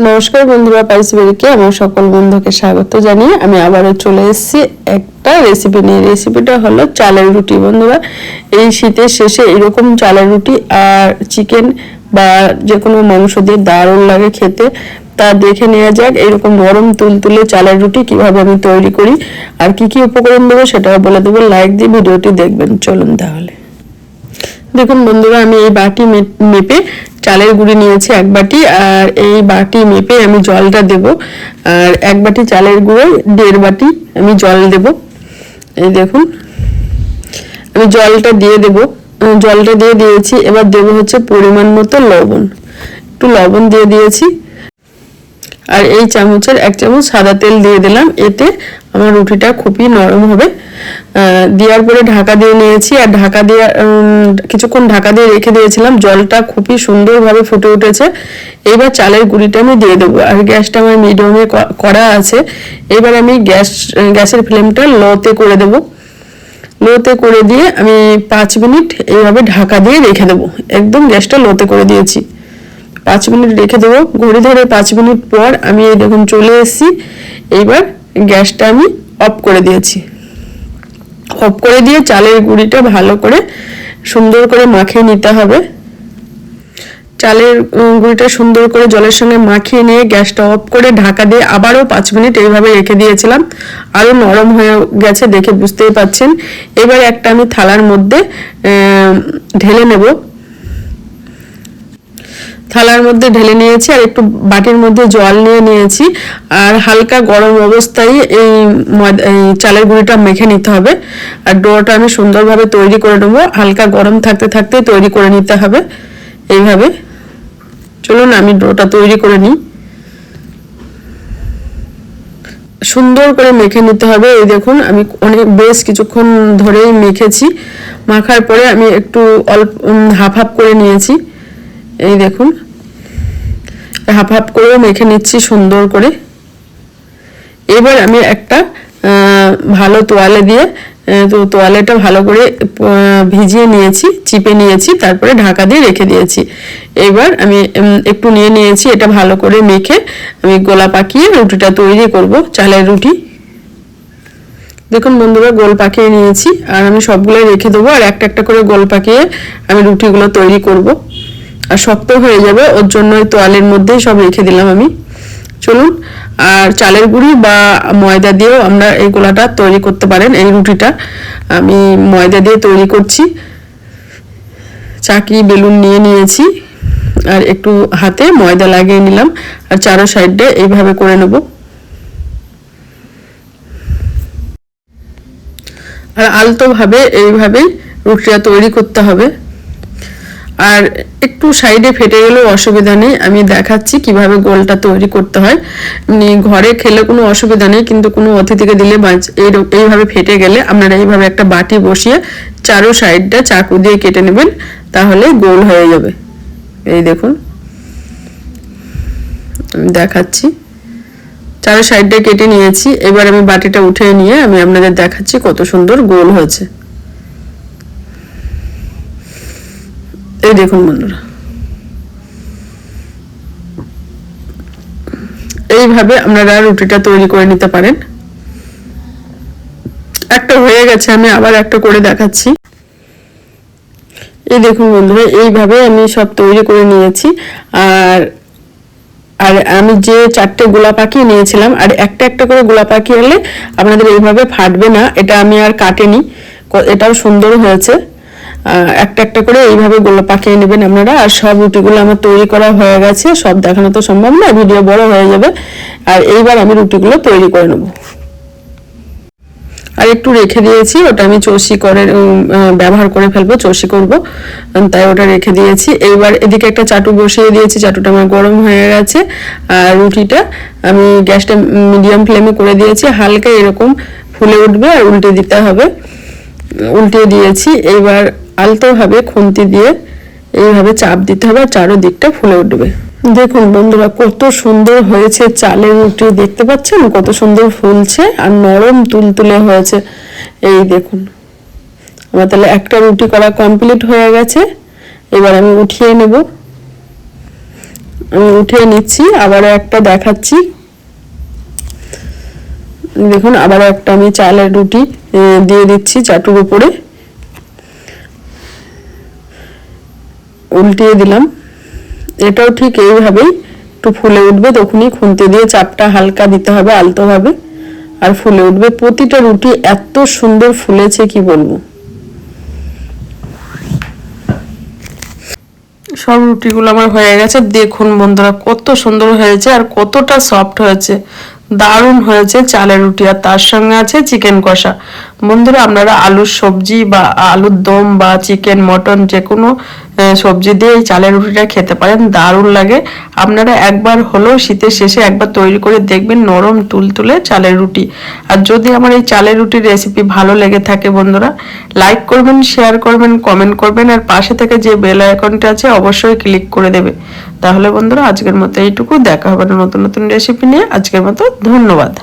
নমস্কার বন্ধুরা, পাইসবেরিকে আমার সকল বন্ধুকে স্বাগত জানিয়ে আমি আবারও চলে এসেছি একটা রেসিপি নিয়ে। রেসিপিটা হলো চালের রুটি। বন্ধুরা, এই শীতের শেষে এরকম চালের রুটি আর চিকেন বা যে কোনো মাংস দিয়ে দারুণ লাগে খেতে। তা দেখে নেওয়া যাক এরকম নরম তুলতুলে চালের রুটি কিভাবে আমি তৈরি করি আর কি কি উপকরণ দেবো সেটাও বলে দেবো। লাইক দিয়ে ভিডিওটি দেখবেন। চলুন তাহলে। দেখুন বন্ধুরা, আমি এই বাটি মেপে চালের গুঁড়ি নিয়েছি 1 বাটি, আর এই বাটি মেপে আমি জলটা দেব। আর 1 বাটি চালের গুঁড়োয় 1.5 বাটি আমি জল দেব। এই দেখুন, আমি জলটা দিয়ে দেব। জলটা দিয়ে দিয়েছি। এবার দেব হচ্ছে পরিমাণ মতো লবণ। একটু লবণ দিয়ে দিয়েছি। আর এই চামচের 1 চামচ সাদা তেল দিয়ে দিলাম। এতে আমার রুটিটা খুবই নরম হবে। দেওয়ার পরে ঢাকা দিয়ে নিয়েছি, আর ঢাকা দিয়ে কিছুক্ষণ ঢাকা দিয়ে রেখে দিয়েছিলাম। জলটা খুবই সুন্দরভাবে ফুটে উঠেছে। এবার চালের গুঁড়িটা আমি দিয়ে দেবো। আর গ্যাসটা আমার মিডিয়ামে করা আছে। এবার আমি গ্যাসের ফ্লেমটা লোতে করে দেব। লোতে করে দিয়ে আমি 5 মিনিট এইভাবে ঢাকা দিয়ে রেখে দেবো। একদম গ্যাসটা লোতে করে দিয়েছি। 5 মিনিট রেখে দেবো। ঘড়ি ধরে 5 মিনিট পর আমি এই দেখুন চলে এসেছি। এইবার গ্যাসটা আমি অফ করে দিয়েছি। অফ করে দিয়ে চালের গুঁড়িটা ভালো করে সুন্দর করে মাখিয়ে নিতে হবে। চালের গুঁড়িটা সুন্দর করে জলের সঙ্গে মাখিয়ে নিয়ে গ্যাসটা অফ করে ঢাকা দিয়ে আবারও 5 মিনিট এইভাবে রেখে দিয়েছিলাম। আরও নরম হয়ে গেছে, দেখে বুঝতেই পাচ্ছেন। এবার একটা আমি থালার মধ্যে ঢেলে নেব। থালার মধ্যে ঢেলে নিয়েছি, আর একটু বাটির মধ্যে জল নিয়ে নিয়েছি। আর হালকা গরম অবস্থায় এই চালের গুঁড়িটা মেখে নিতে হবে। আর ডোটা আমি সুন্দরভাবে তৈরি করে নেবো। হালকা গরম থাকতে থাকতে তৈরি করে নিতে হবে এইভাবে। চলুন আমি ডোটা তৈরি করে নিই। সুন্দর করে মেখে নিতে হবে। এই দেখুন, আমি বেশ কিছুক্ষণ ধরেই মেখেছি। মাখার পরে আমি একটু অল্প হাফ হাফ করে নিয়েছি। এই দেখুন, হাফ হাফ করে মেখে নিচ্ছি সুন্দর করে। এবার আমি একটা ভালো তোয়ালে দিয়ে তোয়ালেটা ভালো করে ভিজিয়ে নিয়েছি, চিপে নিয়েছি, তারপরে ঢাকা দিয়ে রেখে দিয়েছি। এবার আমি একটু নিয়ে নিয়েছি। এটা ভালো করে মেখে আমি গোলা পাকিয়ে রুটিটা তৈরি করব, চালের রুটি। দেখুন বন্ধুরা, গোল পাকিয়ে নিয়েছি। আর আমি সবগুলো রেখে দেবো। আর একটা একটা করে গোল পাকিয়ে আমি রুটিগুলো তৈরি করব। আর শক্ত হয়ে যাবে, ওর জন্য তোয়ালের মধ্যেই সব রেখে দিলাম আমি। চলুন। আর চালের গুঁড়ি বা ময়দা দিয়েও আমরা এই গোলাটা তৈরি করতে পারেন। এই রুটিটা আমি ময়দা দিয়ে তৈরি করছি। চাকি বেলুন নিয়ে নিয়েছি, আর একটু হাতে ময়দা লাগিয়ে নিলাম। আর চারো সাইডে এইভাবে করে নেব। আর আলতোভাবে এইভাবেই রুটিটা তৈরি করতে হবে। আর একটু সাইডে ফেটে গেলেও অসুবিধা নেই, আমি দেখাচ্ছি কিভাবে গোলটা তৈরি করতে হয়। ঘরে খেলে কোনো অসুবিধা নেই, কিন্তু কোনো অতিথিকে দিলে এইভাবে ফেটে গেলে আপনারা এইভাবে একটা বাটি বসিয়ে চারো সাইডটা চাকু দিয়ে কেটে নেবেন, তাহলে গোল হয়ে যাবে। এই দেখুন, আমি দেখাচ্ছি। চারো সাইডটা কেটে নিয়েছি। এবার আমি বাটিটা উঠিয়ে নিয়ে আমি আপনাদের দেখাচ্ছি কত সুন্দর গোল হয়েছে। এই দেখুন বন্ধুরা, এইভাবে আপনারা রুটিটা তৈরি করে নিতে পারেন। একটা হয়ে গেছে, আমি আবার একটা করে দেখাচ্ছি। এই দেখুন বন্ধুরা, এইভাবে আমি সব তৈরি করে নিয়েছি। আর আর আমি যে 4টে গোলা পাকিয়ে নিয়েছিলাম, আর একটা একটা করে গোলা পাকিয়ে হলে আপনাদের এইভাবে ফাটবে না। এটা আমি আর কাটেনি, এটাও সুন্দর হয়েছে। একটা একটা করে এইভাবে গোলা পাকিয়ে নেবেন আপনারা। আর সব রুটিগুলো আমার তৈরি করা হয়ে গেছে। সব দেখানো তো সম্ভব না, ভিডিও বড় হয়ে যাবে। আর এইবার আমি রুটিগুলো তৈরি করে নেব। আর একটু রেখে দিয়েছি, ওটা আমি চষি করে ব্যবহার করে ফেলবো, চষি করব, তাই ওটা রেখে দিয়েছি। এইবার এদিকে একটা চাটু বসিয়ে দিয়েছি। চাটুটা আমার গরম হয়ে গেছে। আর রুটিটা আমি গ্যাসটা মিডিয়াম ফ্লেমে করে দিয়েছি। হালকা এরকম ফুলে উঠবে, আর উল্টে দিতে হবে। উল্টে দিয়েছি। এইবার আলতোভাবে খুন্তি দিয়ে এইভাবে চাপ দিতে হবে, আর চারোদিকটা ফুলে উঠবে। দেখুন বন্ধুরা, কত সুন্দর হয়েছে চালের রুটি। দেখতে পাচ্ছেন কত সুন্দর ফুলছে আর নরম তুলতুলে হয়েছে। এই দেখুন, আমার তাহলে একটা রুটি করা কমপ্লিট হয়ে গেছে। এবার আমি উঠিয়ে নেব। আমি উঠিয়ে নিচ্ছি, আবারও একটা দেখাচ্ছি। দেখুন আবারও একটা আমি চালের রুটি দিয়ে দিচ্ছি চাটুর উপরে, উল্টিয়ে দিলাম। এটাও ঠিক এইভাবেই একটু ফুলে উঠবে, তখনই খুন্তি দিয়ে চাপটা হালকা দিতে হবে আলতোভাবে, আর ফুলে উঠবে। প্রতিটা রুটি এত সুন্দর ফুলেছে কি বলবো। সব রুটিগুলো আমার হয়ে গেছে। দেখুন বন্ধুরা কত সুন্দর হয়েছে আর কতটা সফট হয়েছে, দারুণ হয়েছে চালের রুটি। আর তার সঙ্গে আছে চিকেন কষা। বন্ধুরা আপনারা আলুর সবজি বা আলুর দম বা চিকেন মটন যে কোনো সবজি দিয়ে এই চালের রুটিটা খেতে পারেন, দারুণ লাগে। আপনারা একবার হলেও শীতের শেষে একবার তৈরি করে দেখবেন, নরম তুলতুলে চালের রুটি। আর যদি আমার এই চালের রুটির রেসিপি ভালো লেগে থাকে বন্ধুরা, লাইক করবেন, শেয়ার করবেন, কমেন্ট করবেন, আর পাশে থেকে যে বেল আইকনটা আছে অবশ্যই ক্লিক করে দেবে। তাহলে বন্ধুরা আজকের মতো এইটুকু, দেখা হবে না নতুন নতুন রেসিপি নিয়ে। আজকের মতো ধন্যবাদ।